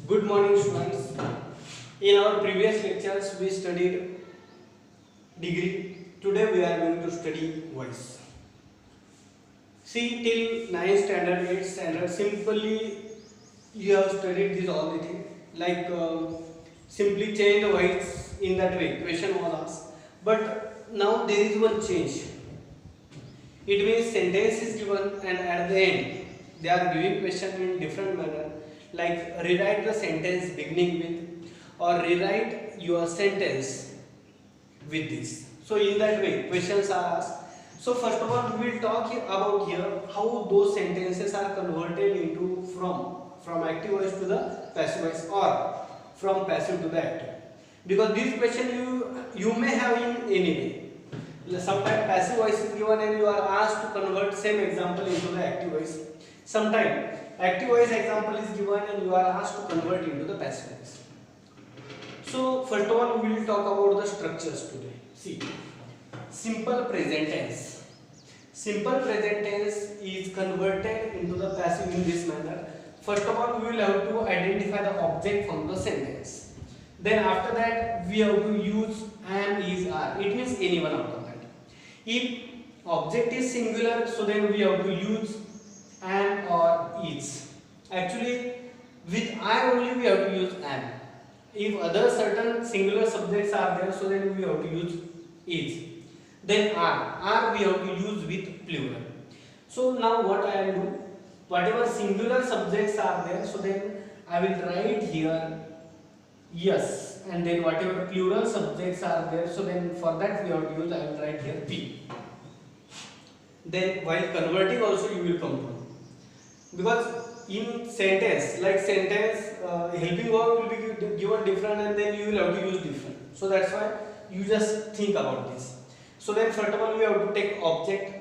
Good morning, students. In our previous lectures, we studied degree. Today, we are going to study voice. See, till 9th standard, 8th standard, simply you have studied this all the thing. Like simply change the voice in that way. Question was asked, but now there is one change. It means sentence is given, and at the end, they are giving question in different manner. Like rewrite the sentence beginning with, or rewrite your sentence with this. So in that way questions are asked. So first of all we will talk about here how those sentences are converted into from active voice to the passive voice, or from passive to the active, because this question you may have in any way. Sometimes passive voice is given and you are asked to convert same example into the active voice. Sometimes active voice example is given and you are asked to convert into the passive voice. So first of all we will talk about the structures today. See, simple present tense. Simple present tense is converted into the passive in this manner. First of all we will have to identify the object from the sentence. Then after that we have to use am, is, are. It means any one out of that. If object is singular, so then we have to use am or is. Actually with I only we have to use am. If other certain singular subjects are there, so then we have to use is. Then are we have to use with plural. So now what I will do, whatever singular subjects are there, so then I will write here yes, and then whatever plural subjects are there, so then for that we have to use, I will write here P. Then while converting also you will come to, because in sentence, like sentence helping verb will be given different and then you will have to use different. So that's why you just think about this. So then first of all we have to take object,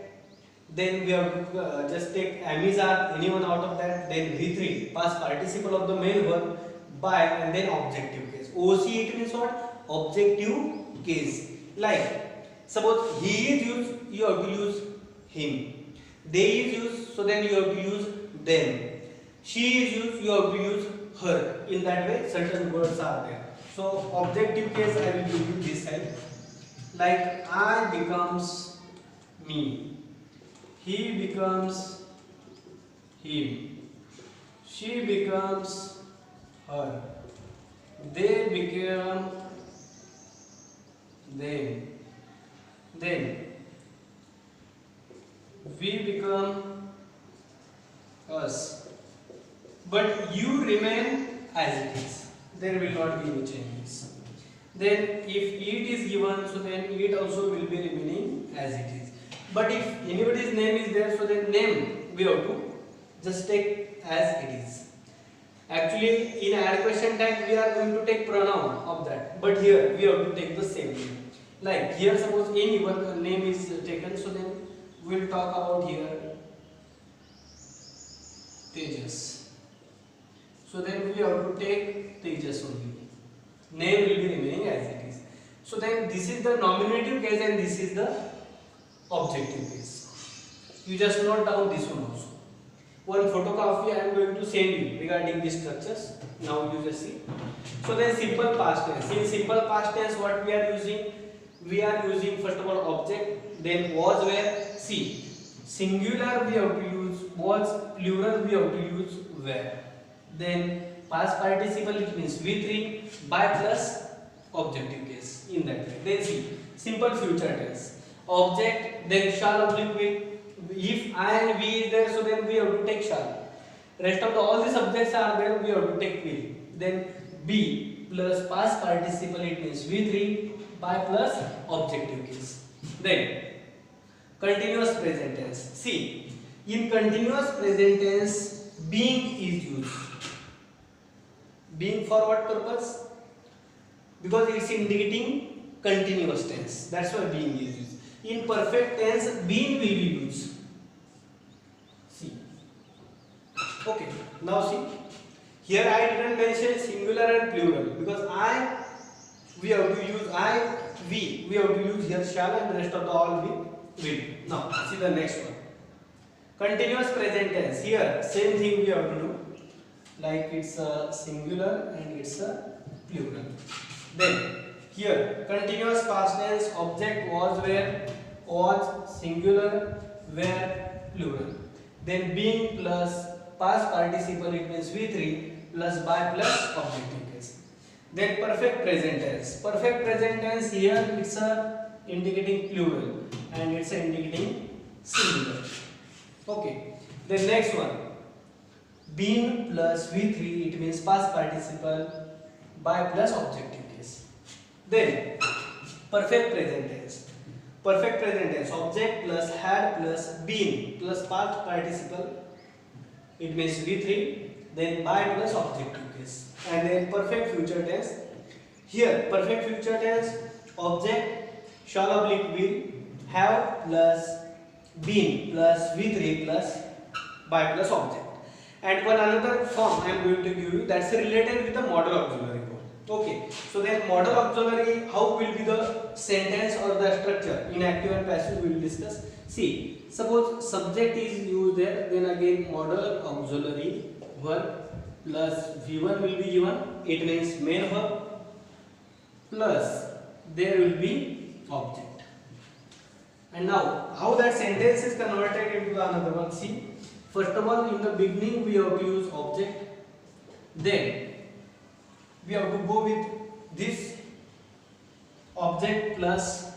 then we have to just take am, is, are, anyone out of that, then V3 past participle of the main verb, by, and then objective case. OC it means what? Objective case. Like suppose he is used, you have to use him. They is used, so then you have to use them. She is used, you have to use her. In that way certain words are there. So objective case I will give you this side. Like I becomes me, he becomes him, she becomes her, they become them, then we become us, but you remain as it is. There will not be any changes. Then if it is given, so then it also will be remaining as it is. But if anybody's name is there, so then name we have to just take as it is. Actually in add question tag we are going to take pronoun of that, but here we have to take the same name. Like here suppose any one name is taken, so then we will talk about here Tejas. So then we have to take Tejas only. Name will be remaining as it is. So then this is the nominative case and this is the objective case. You just note down this one also. One photocopy I am going to send you regarding these structures. Now you just see. So then simple past tense. In simple past tense what we are using? We are using first of all object, then was, where. See, singular we have to use was, plural we have to use where. Then past participle it means V3, by plus objective case in that way. Then see, simple future tense. Object, then shall oblique will. If I and we is there, so then we have to take shall. Rest of all the subjects are there, we have to take will. Then be plus past participle it means V3, by plus objective case. Then continuous present tense. See, in continuous present tense being is used. Being for what purpose? Because it's indicating continuous tense. That's why being is used. In perfect tense, being will be used. See. Okay. Now see. Here I didn't mention singular and plural because we have to use we have to use here shall, and the rest of the all will. Now see the next one. Continuous present tense. Here same thing we have to do. like it's a singular and it's a plural. Then here continuous past tense object was where, was singular, where plural. Then being plus past participle, it means V3 plus by plus objective case. Then perfect present tense. Perfect present tense here it's a indicating plural and it's a indicating singular. Okay. Then next one, been plus V3, it means past participle by plus objective case. Then perfect present tense. Perfect present tense object plus had plus been plus past participle, it means V3, then by plus objective case. And then perfect future tense. Here perfect future tense object shall oblique will, have plus been plus V3 plus by plus object. And one another form I am going to give you, that's related with the model auxiliary form. Okay, so then model auxiliary, how will be the sentence or the structure in active and passive we will discuss. See, suppose subject is used there, then again model auxiliary verb plus V1 will be given, it means main verb, plus there will be object. And now how that sentence is converted into the another one. See, first of all in the beginning we have to use object, then we have to go with this object plus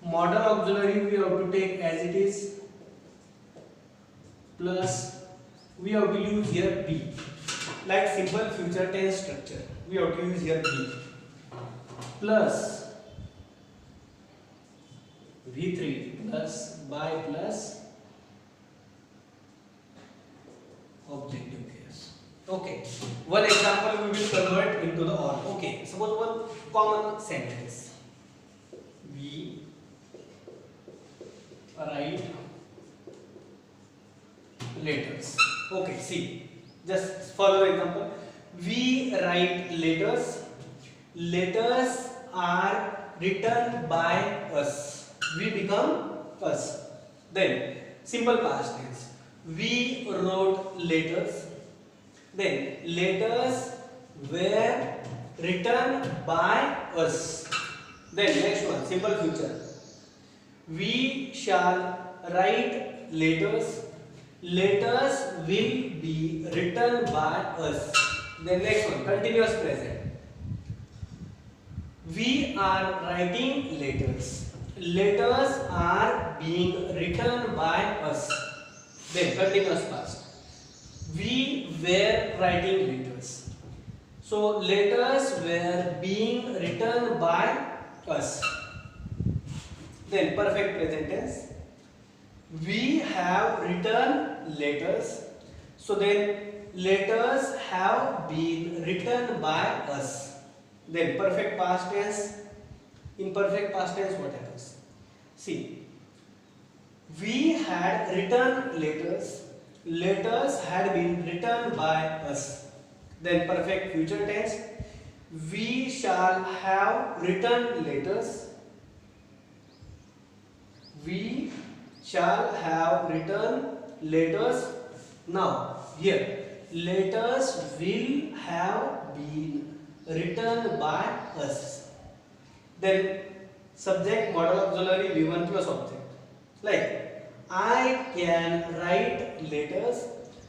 model auxiliary we have to take as it is, plus we have to use here be, like simple future tense structure we have to use here be, plus V3 plus by plus objective case. Okay, one example we will convert into the or. Okay, suppose one common sentence, we write letters. Okay, see, just follow the example. We write letters, letters are written by us, we become us. Then simple past tense, we wrote letters, then letters were written by us. Then next one, simple future, we shall write letters, letters will be written by us. Then next one, continuous present, we are writing letters, letters are being written by us. Then continuous past, we were writing letters, so letters were being written by us. Then perfect present tense, we have written letters, so then letters have been written by us. Then perfect past tense, in perfect past tense what happens? See, we had written letters, letters had been written by us. Then perfect future tense, we shall have written letters, we shall have written letters. Now here letters will have been written by us. Then subject model auxiliary V1 plus object, like I can write letters,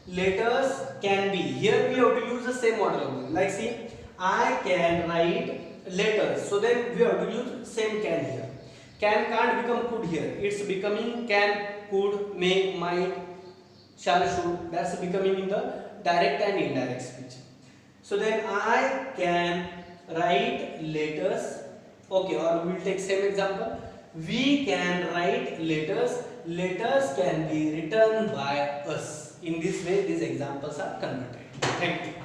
letters can be, here we have to use the same model auxiliary, like see, I can write letters, so then we have to use same can here. Can can't become could here, it's becoming can, could, may, might, shall, should, that's becoming in the direct and indirect speech. So then I can write letters. Okay, or we will take same example, we can write letters, letters can be written by us. In this way these examples are converted. Thank you.